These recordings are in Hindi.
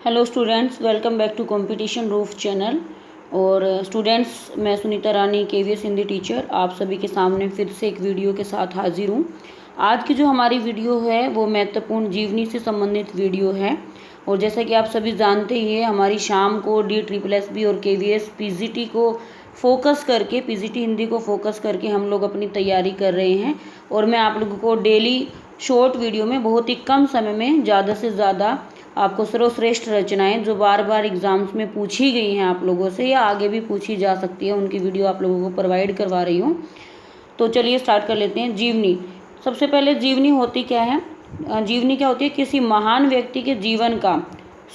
Hello students, welcome back to competition roof channel. और स्टूडेंट्स, मैं सुनीता रानी केवीएस हिंदी टीचर आप सभी के सामने फिर से एक वीडियो के साथ हाजिर हूँ। आज की जो हमारी वीडियो है वो महत्वपूर्ण जीवनी से संबंधित वीडियो है। और जैसा कि आप सभी जानते ही हैं, हमारी शाम को DSSB और केवीएस पीजीटी को फोकस करके, पीजीटी हिंदी को फोकस करके हम लोग अपनी तैयारी कर रहे हैं। और मैं आप लोगों को डेली शॉर्ट वीडियो में बहुत ही कम समय में ज़्यादा से ज़्यादा आपको सर्वश्रेष्ठ रचनाएं जो बार बार एग्जाम्स में पूछी गई हैं आप लोगों से या आगे भी पूछी जा सकती है, उनकी वीडियो आप लोगों को प्रोवाइड करवा रही हूँ। तो चलिए स्टार्ट कर लेते हैं। जीवनी। सबसे पहले जीवनी होती क्या है? जीवनी क्या होती है? किसी महान व्यक्ति के जीवन का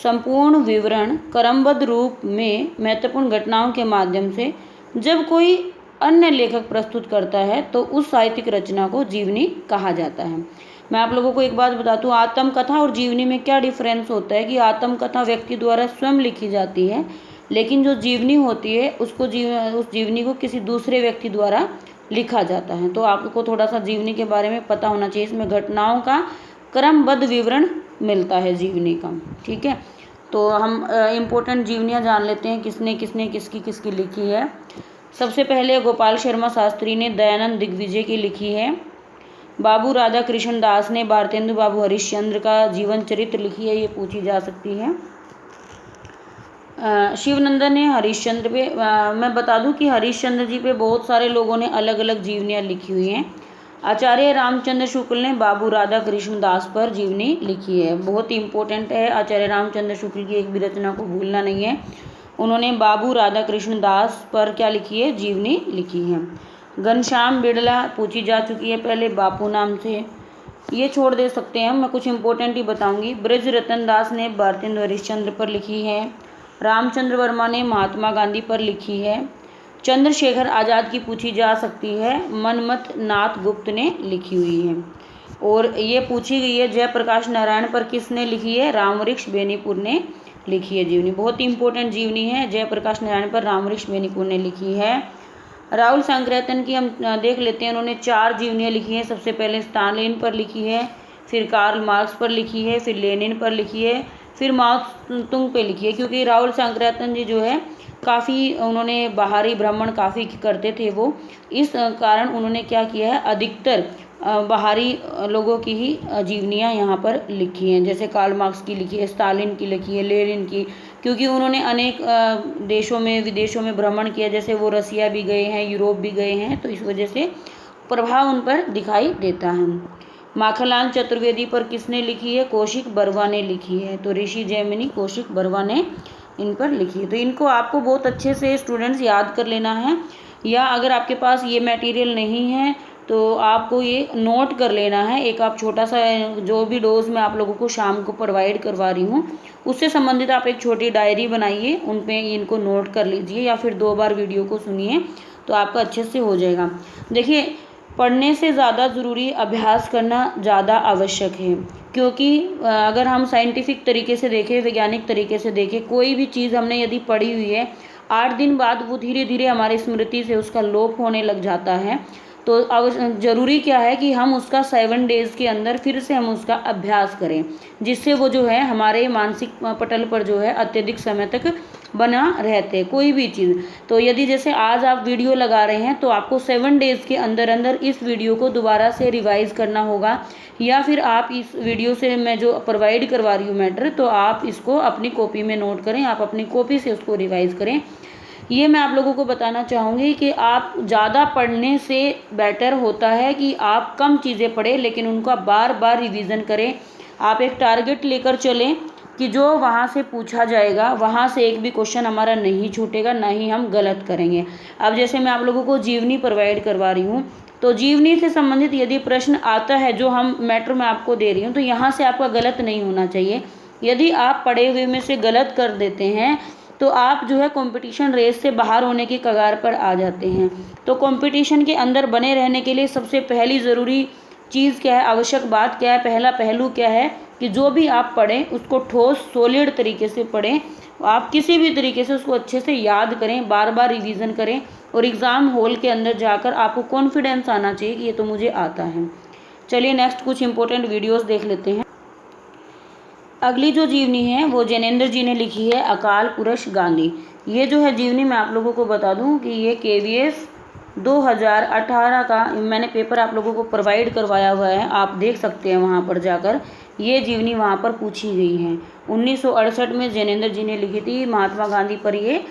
संपूर्ण विवरण क्रमबद्ध रूप में महत्वपूर्ण घटनाओं के माध्यम से जब कोई अन्य लेखक प्रस्तुत करता है तो उस साहित्यिक रचना को जीवनी कहा जाता है। मैं आप लोगों को एक बात बता दूं, आत्मकथा और जीवनी में क्या डिफरेंस होता है कि आत्मकथा व्यक्ति द्वारा स्वयं लिखी जाती है, लेकिन जो जीवनी होती है उसको उस जीवनी को किसी दूसरे व्यक्ति द्वारा लिखा जाता है। तो आपको थोड़ा सा जीवनी के बारे में पता होना चाहिए। इसमें घटनाओं का क्रमबद्ध विवरण मिलता है जीवनी का। ठीक है, तो हम इम्पोर्टेंट जीवनियाँ जान लेते हैं, किसने किसने किसकी किसकी लिखी है। सबसे पहले गोपाल शर्मा शास्त्री ने दयानंद दिग्विजय की लिखी है। बाबू राधा कृष्ण दास ने भारतेंदु बाबू हरिश्चंद्र का जीवन चरित्र लिखी है, ये पूछी जा सकती है। शिवनंदन ने हरिश्चंद्र पे मैं बता दूं कि हरिश्चंद्र जी पे बहुत सारे लोगों ने अलग अलग जीवनियाँ लिखी हुई हैं। आचार्य रामचंद्र शुक्ल ने बाबू राधा कृष्ण दास पर जीवनी लिखी है, बहुत ही इंपॉर्टेंट है। आचार्य रामचंद्र शुक्ल की एक भी रचना को भूलना नहीं है। उन्होंने बाबू राधा कृष्ण दास पर क्या लिखी है? जीवनी लिखी है। घनश्याम बिड़ला पूछी जा चुकी है पहले, बापू नाम से, ये छोड़ दे सकते हैं, मैं कुछ इंपॉर्टेंट ही बताऊंगी। ब्रज रतन दास ने भारतेंदु हरिश्चंद्र पर लिखी है। रामचंद्र वर्मा ने महात्मा गांधी पर लिखी है। चंद्रशेखर आज़ाद की पूछी जा सकती है, मनमथ नाथ गुप्त ने लिखी हुई है। और ये पूछी गई है जयप्रकाश नारायण पर किसने लिखी है? रामवृक्ष बेनीपुर ने लिखी है जीवनी, बहुत ही इंपॉर्टेंट जीवनी है। जयप्रकाश नारायण पर रामवृक्ष बेनीपुर ने लिखी है। राहुल सांकृत्यन की हम देख लेते हैं, उन्होंने 4 जीवनियाँ लिखी हैं। सबसे पहले स्टालिन पर लिखी है, फिर कार्ल मार्क्स पर लिखी है, फिर लेनिन पर लिखी है, फिर माओ तुंग पे लिखी है। क्योंकि राहुल सांकृत्यन जी जो है काफ़ी उन्होंने बाहरी भ्रमण काफ़ी करते थे वो, इस कारण उन्होंने क्या किया है, अधिकतर बाहरी लोगों की ही जीवनियाँ यहाँ पर लिखी हैं। जैसे कार्ल मार्क्स की लिखी है, स्टालिन की लिखी है, लेनिन की, क्योंकि उन्होंने अनेक देशों में विदेशों में भ्रमण किया। जैसे वो रसिया भी गए हैं, यूरोप भी गए हैं, तो इस वजह से प्रभाव उन पर दिखाई देता है। माखनलाल चतुर्वेदी पर किसने लिखी है? कौशिक बरवा ने लिखी है। तो ऋषि जैमिनी कौशिक बरवा ने इन पर लिखी है। तो इनको आपको बहुत अच्छे से स्टूडेंट्स याद कर लेना है, या अगर आपके पास ये मटेरियल नहीं है तो आपको ये नोट कर लेना है। एक आप छोटा सा जो भी डोज मैं आप लोगों को शाम को प्रोवाइड करवा रही हूँ उससे संबंधित आप एक छोटी डायरी बनाइए, उन पे इनको नोट कर लीजिए, या फिर 2 बार वीडियो को सुनिए तो आपका अच्छे से हो जाएगा। देखिए, पढ़ने से ज़्यादा ज़रूरी अभ्यास करना ज़्यादा आवश्यक है। क्योंकि अगर हम साइंटिफिक तरीके से देखें, वैज्ञानिक तरीके से देखें, कोई भी चीज़ हमने यदि पढ़ी हुई है 8 दिन बाद वो धीरे धीरे हमारी स्मृति से उसका लोप होने लग जाता है। तो अब ज़रूरी क्या है कि हम उसका 7 डेज़ के अंदर फिर से हम उसका अभ्यास करें, जिससे वो जो है हमारे मानसिक पटल पर जो है अत्यधिक समय तक बना रहते कोई भी चीज़। तो यदि जैसे आज आप वीडियो लगा रहे हैं तो आपको 7 डेज़ के अंदर अंदर इस वीडियो को दोबारा से रिवाइज़ करना होगा, या फिर आप इस वीडियो से मैं जो प्रोवाइड करवा रही हूँ मैटर, तो आप इसको अपनी कॉपी में नोट करें, आप अपनी कॉपी से उसको रिवाइज़ करें। ये मैं आप लोगों को बताना चाहूँगी कि आप ज़्यादा पढ़ने से बेटर होता है कि आप कम चीज़ें पढ़ें लेकिन उनका बार बार रिवीजन करें। आप एक टारगेट लेकर चलें कि जो वहाँ से पूछा जाएगा वहाँ से एक भी क्वेश्चन हमारा नहीं छूटेगा, ना ही हम गलत करेंगे। अब जैसे मैं आप लोगों को जीवनी प्रोवाइड करवा रही हूँ, तो जीवनी से संबंधित यदि प्रश्न आता है जो हम मैटर में आपको दे रही हूँ, तो यहाँ से आपका गलत नहीं होना चाहिए। यदि आप पढ़े हुए में से गलत कर देते हैं तो आप जो है कंपटीशन रेस से बाहर होने की कगार पर आ जाते हैं। तो कंपटीशन के अंदर बने रहने के लिए सबसे पहली ज़रूरी चीज़ क्या है, आवश्यक बात क्या है, पहला पहलू क्या है कि जो भी आप पढ़ें उसको ठोस सॉलिड तरीके से पढ़ें। आप किसी भी तरीके से उसको अच्छे से याद करें, बार बार रिवीजन करें, और एग्ज़ाम हॉल के अंदर जाकर आपको कॉन्फिडेंस आना चाहिए कि ये तो मुझे आता है। चलिए नेक्स्ट कुछ इंपॉर्टेंट वीडियोज़ देख लेते हैं। अगली जो जीवनी है वो जैनेन्द्र जी ने लिखी है, अकाल पुरुष गांधी। ये जो है जीवनी मैं आप लोगों को बता दूं कि ये KVS 2018 का मैंने पेपर आप लोगों को प्रोवाइड करवाया हुआ है, आप देख सकते हैं वहाँ पर जाकर। ये जीवनी वहाँ पर पूछी गई है। 1968 में जैनेन्द्र जी ने लिखी थी, महात्मा गांधी पर ये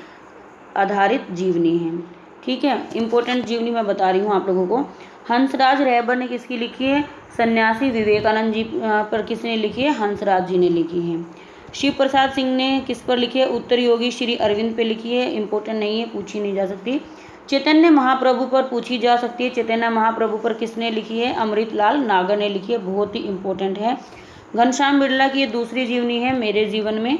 आधारित जीवनी है। ठीक है, इम्पोर्टेंट जीवनी मैं बता रही हूँ आप लोगों को। हंसराज रहबर ने किसकी लिखी है? सन्यासी विवेकानंद जी पर किसने लिखी है? हंसराज जी ने लिखी है। शिव प्रसाद सिंह ने किस पर लिखी है? उत्तर योगी श्री अरविंद पे लिखी है। इम्पोर्टेंट नहीं है, पूछी नहीं जा सकती। चैतन्य महाप्रभु पर पूछी जा सकती है। चैतन्य महाप्रभु पर किसने लिखी है? अमृतलाल नागर ने लिखी है, बहुत ही इंपॉर्टेंट है। घनश्याम बिरला की ये दूसरी जीवनी है, मेरे जीवन में।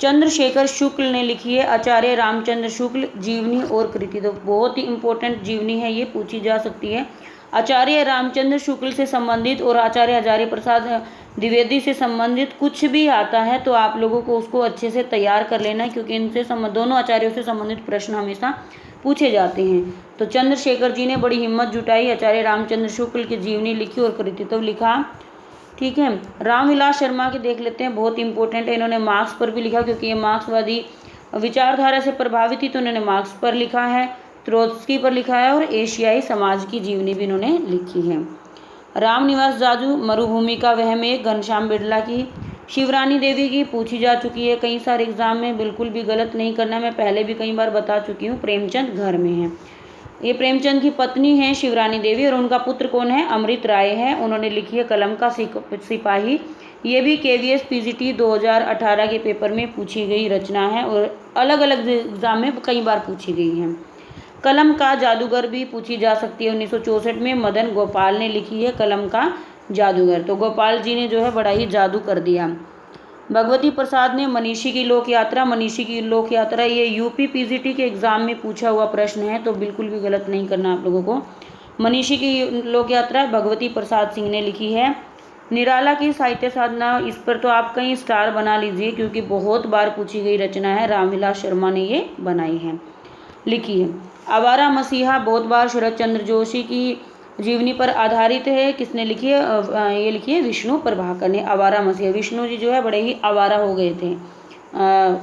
चंद्रशेखर शुक्ल ने लिखी है, आचार्य रामचंद्र शुक्ल जीवनी और कृति। तो बहुत ही इंपॉर्टेंट जीवनी है, ये पूछी जा सकती है। आचार्य रामचंद्र शुक्ल से संबंधित और आचार्य हजारी प्रसाद द्विवेदी से संबंधित कुछ भी आता है तो आप लोगों को उसको अच्छे से तैयार कर लेना है, क्योंकि इनसे दोनों आचार्यों से संबंधित प्रश्न हमेशा पूछे जाते हैं। तो चंद्रशेखर जी ने बड़ी हिम्मत जुटाई, आचार्य रामचंद्र शुक्ल की जीवनी लिखी और कृतित्व लिखा। ठीक है, रामविलास शर्मा के देख लेते हैं, बहुत इंपॉर्टेंट है। इन्होंने मार्क्स पर भी लिखा, क्योंकि ये मार्क्सवादी विचारधारा से प्रभावित थी, तो इन्होंने मार्क्स पर लिखा है, त्रोत्स्की पर लिखा है और एशियाई समाज की जीवनी भी इन्होंने लिखी है। रामनिवास जाजू मरुभूमि का वहम एक, घनश्याम बिरला की। शिवरानी देवी की पूछी जा चुकी है कई सारे एग्जाम में, बिल्कुल भी गलत नहीं करना, मैं पहले भी कई बार बता चुकी हूँ। प्रेमचंद घर में है, ये प्रेमचंद की पत्नी है शिवरानी देवी, और उनका पुत्र कौन है? अमृत राय है। उन्होंने लिखी है कलम का सिपाही। ये भी KVS PGT 2018 के पेपर में पूछी गई रचना है और अलग अलग एग्जाम में कई बार पूछी गई है। कलम का जादूगर भी पूछी जा सकती है। 1964 में मदन गोपाल ने लिखी है कलम का जादूगर। तो गोपाल जी ने जो है बड़ा ही जादू कर दिया। भगवती प्रसाद ने मनीषी की लोक यात्रा। मनीषी की लोक यात्रा ये UP PGT के एग्जाम में पूछा हुआ प्रश्न है, तो बिल्कुल भी गलत नहीं करना आप लोगों को। मनीषी की लोक यात्रा भगवती प्रसाद सिंह ने लिखी है। निराला की साहित्य साधना, इस पर तो आप कहीं स्टार बना लीजिए, क्योंकि बहुत बार पूछी गई रचना है। रामविलास शर्मा ने ये बनाई है, लिखी है। आवारा मसीहा बहुत बार शरद चंद्र जोशी की जीवनी पर आधारित है। किसने लिखी है? ये लिखी है विष्णु प्रभाकर ने। आवारा मसीहा, विष्णु जी जो है बड़े ही आवारा हो गए थे।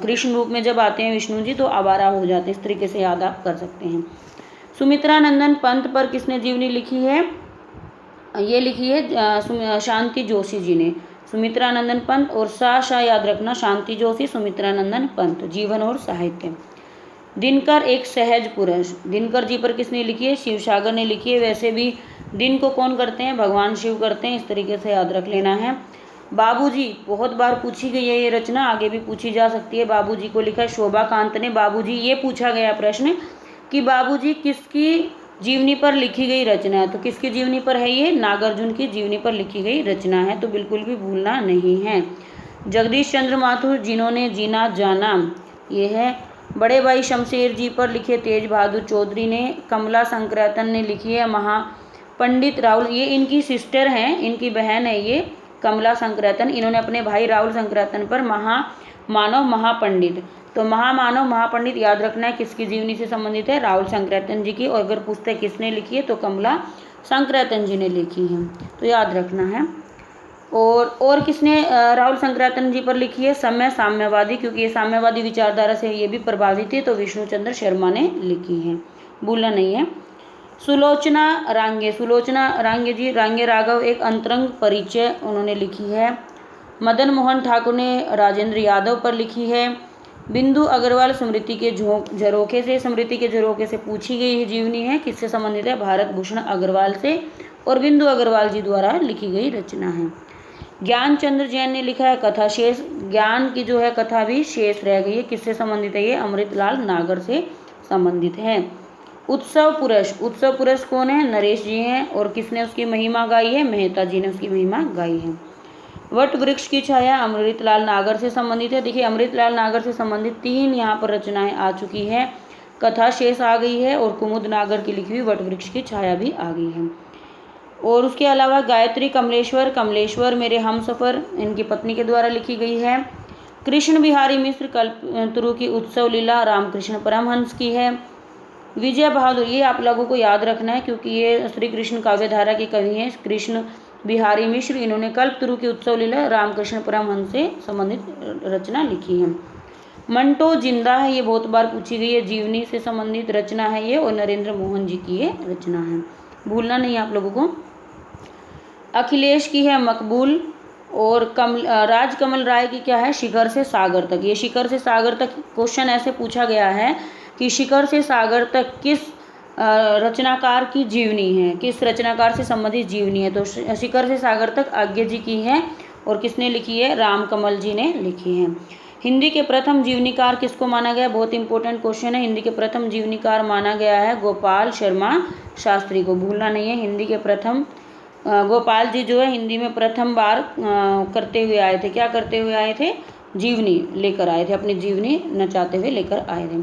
कृष्ण रूप में जब आते हैं विष्णु जी तो आवारा हो जाते हैं, इस तरीके से याद आप कर सकते हैं। सुमित्रा नंदन पंत पर किसने जीवनी लिखी है? ये लिखी है शांति जोशी जी ने। सुमित्रा नंदन पंत और सा याद रखना, शांति जोशी, सुमित्रा नंदन पंत। जीवन और साहित्य। दिनकर एक सहज पुरुष, दिनकर जी पर किसने लिखी है? शिवसागर ने लिखी है। वैसे भी दिन को कौन करते हैं? भगवान शिव करते हैं, इस तरीके से याद रख लेना है। बाबूजी बहुत बार पूछी गई है ये रचना, आगे भी पूछी जा सकती है। बाबूजी को लिखा है शोभा कांत ने। बाबूजी, ये पूछा गया प्रश्न कि बाबूजी किसकी जीवनी पर लिखी गई रचना है, तो किसकी जीवनी पर है ये? नागार्जुन की जीवनी पर लिखी गई रचना है, तो बिल्कुल भी भूलना नहीं है। जगदीश चंद्र माथुर, जिन्होंने जीना जाना, ये है। बड़े भाई शमशेर जी पर लिखे तेज बहादुर चौधरी ने। कमला संक्रांतन ने लिखी है महापंडित राहुल, ये इनकी सिस्टर हैं, इनकी बहन है ये कमला संक्रांतन। इन्होंने अपने भाई राहुल संक्रांतन पर महामानव महापंडित, तो महामानव महापंडित याद रखना है किसकी जीवनी से संबंधित है? राहुल संक्रांतन जी की। और अगर पुस्तक किसने लिखी है तो कमला संक्रांतन जी ने लिखी है, तो याद रखना है। और किसने राहुल संक्रांतन जी पर लिखी है? समय साम्यवादी, क्योंकि ये साम्यवादी विचारधारा से ये भी प्रभावित है, तो विष्णु चंद्र शर्मा ने लिखी है, भूलना नहीं है। सुलोचना रांगे, सुलोचना रांगे जी, रांगे राघव एक अंतरंग परिचय उन्होंने लिखी है। मदन मोहन ठाकुर ने राजेंद्र यादव पर लिखी है। बिंदु अग्रवाल स्मृति के झरोखे से, स्मृति के झरोखे से पूछी गई है जीवनी है, किससे संबंधित है? भारत भूषण अग्रवाल से, और बिंदु अग्रवाल जी द्वारा लिखी गई रचना है। ज्ञान चंद्र जैन ने लिखा है कथा शेष, ज्ञान की जो है कथा भी शेष रह गई है, किससे संबंधित है? ये अमृतलाल नागर से संबंधित है। उत्सव पुरुष, उत्सव पुरुष कौन है? नरेश जी हैं, और किसने उसकी महिमा गाई है? मेहता जी ने उसकी महिमा गाई है। वट वृक्ष की छाया अमृतलाल नागर से संबंधित है। देखिए अमृतलाल नागर से संबंधित 3 यहाँ पर रचनाएं आ चुकी है। कथा शेष आ गई है और कुमुद नागर की लिखी हुई वट वृक्ष की छाया भी आ गई है। और उसके अलावा गायत्री कमलेश्वर, कमलेश्वर मेरे हमसफ़र, इनकी पत्नी के द्वारा लिखी गई है। कृष्ण बिहारी मिश्र कल्पतरु की उत्सव लीला रामकृष्ण परमहंस की है। विजय बहादुर, ये आप लोगों को याद रखना है क्योंकि ये श्री कृष्ण काव्यधारा के कवि हैं। कृष्ण बिहारी मिश्र, इन्होंने कल्पतरु की उत्सव लीला रामकृष्ण परमहंस से संबंधित रचना लिखी है। मंटो जिंदा है, ये बहुत बार पूछी गई है, जीवनी से संबंधित रचना है ये, और नरेंद्र मोहन जी की ये रचना है, भूलना नहीं आप लोगों को। अखिलेश की है मकबूल, और राजकमल राय की क्या है, शिखर से सागर तक। ये शिखर से सागर तक क्वेश्चन ऐसे पूछा गया है कि शिखर से सागर तक किस रचनाकार की जीवनी है, किस रचनाकार से संबंधित जीवनी है। तो शिखर से सागर तक आज्ञे जी की है, और किसने लिखी है, रामकमल जी ने लिखी है। हिंदी के प्रथम जीवनीकार किसको माना गया, बहुत इंपॉर्टेंट क्वेश्चन है। हिंदी के प्रथम जीवनीकार माना गया है गोपाल शर्मा शास्त्री को, भूलना नहीं है। हिंदी के प्रथम गोपाल जी जो है हिंदी में प्रथम बार करते हुए आए थे, क्या करते हुए आए थे, जीवनी लेकर आए थे, अपनी जीवनी नचाते हुए लेकर आए थे।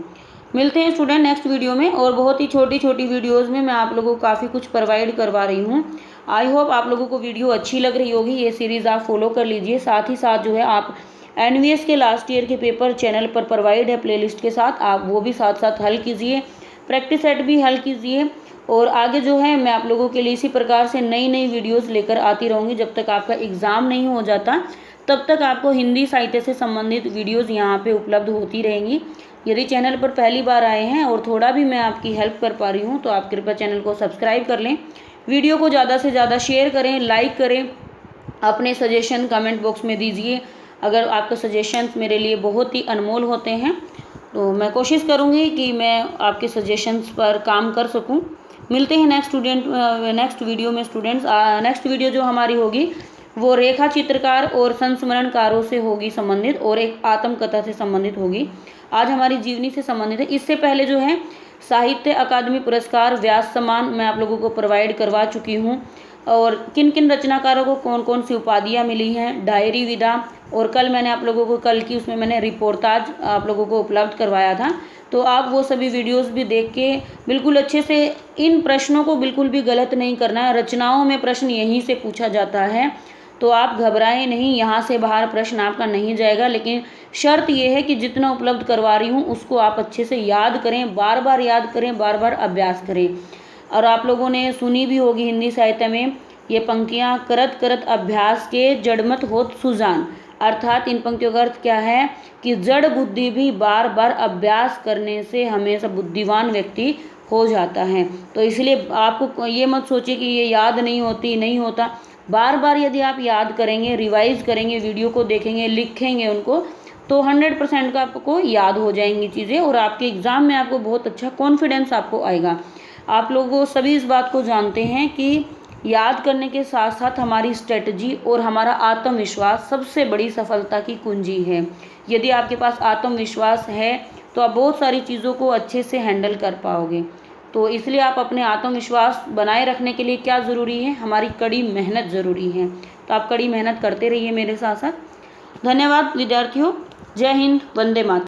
मिलते हैं स्टूडेंट नेक्स्ट वीडियो में, और बहुत ही छोटी छोटी वीडियोस में मैं आप लोगों को काफ़ी कुछ प्रोवाइड करवा रही हूँ। आई होप आप लोगों को वीडियो अच्छी लग रही होगी, ये सीरीज़ आप फॉलो कर लीजिए। साथ ही साथ जो है आप एनवीएस के लास्ट ईयर के पेपर चैनल पर प्रोवाइड है प्लेलिस्ट के साथ, आप वो भी साथ साथ हल कीजिए, प्रैक्टिस सेट भी हल कीजिए। और आगे जो है मैं आप लोगों के लिए इसी प्रकार से नई नई वीडियोस लेकर आती रहूँगी। जब तक आपका एग्ज़ाम नहीं हो जाता तब तक आपको हिंदी साहित्य से संबंधित वीडियोस यहाँ पे उपलब्ध होती रहेंगी। यदि चैनल पर पहली बार आए हैं और थोड़ा भी मैं आपकी हेल्प कर पा रही हूँ तो आप कृपया चैनल को सब्सक्राइब कर लें, वीडियो को ज़्यादा से ज़्यादा शेयर करें, लाइक करें, अपने सजेशन कमेंट बॉक्स में दीजिए। अगर आपके सजेशंस मेरे लिए बहुत ही अनमोल होते हैं तो मैं कोशिश करूँगी कि मैं आपके सजेशंस पर काम कर सकूँ। मिलते हैं नेक्स्ट वीडियो में स्टूडेंट्स। नेक्स्ट वीडियो जो हमारी होगी वो रेखा चित्रकार और संस्मरणकारों से होगी संबंधित, और एक आत्मकथा से संबंधित होगी। आज हमारी जीवनी से संबंधित है। इससे पहले जो है साहित्य अकादमी पुरस्कार, व्यास सम्मान मैं आप लोगों को प्रोवाइड करवा चुकी हूँ, और किन किन रचनाकारों को कौन कौन सी उपाधियाँ मिली हैं, डायरी विदा, और कल मैंने आप लोगों को कल की उसमें मैंने रिपोर्टाज आप लोगों को उपलब्ध करवाया था। तो आप वो सभी वीडियोस भी देख के बिल्कुल अच्छे से, इन प्रश्नों को बिल्कुल भी गलत नहीं करना है। रचनाओं में प्रश्न यहीं से पूछा जाता है, तो आप घबराएं नहीं, यहाँ से बाहर प्रश्न आपका नहीं जाएगा। लेकिन शर्त यह है कि जितना उपलब्ध करवा रही हूँ उसको आप अच्छे से याद करें, बार बार याद करें, बार बार अभ्यास करें। और आप लोगों ने सुनी भी होगी हिंदी साहित्य में ये पंक्तियाँ, करत करत अभ्यास के जड़मत होत सुजान, अर्थात इन पंक्तियों का अर्थ क्या है कि जड़ बुद्धि भी बार बार अभ्यास करने से हमेशा बुद्धिमान व्यक्ति हो जाता है। तो इसलिए आपको ये मत सोचिए कि ये याद नहीं होता। बार बार यदि आप याद करेंगे, रिवाइज करेंगे, वीडियो को देखेंगे, लिखेंगे उनको, तो 100% का आपको याद हो जाएंगी चीज़ें, और आपके एग्ज़ाम में आपको बहुत अच्छा कॉन्फिडेंस आपको आएगा। आप लोगों सभी इस बात को जानते हैं कि याद करने के साथ साथ हमारी स्ट्रेटजी और हमारा आत्मविश्वास सबसे बड़ी सफलता की कुंजी है। यदि आपके पास आत्मविश्वास है तो आप बहुत सारी चीज़ों को अच्छे से हैंडल कर पाओगे। तो इसलिए आप अपने आत्मविश्वास बनाए रखने के लिए क्या ज़रूरी है, हमारी कड़ी मेहनत ज़रूरी है। तो आप कड़ी मेहनत करते रहिए मेरे साथ साथ। धन्यवाद विद्यार्थियों। जय हिंद, वंदे मातरम।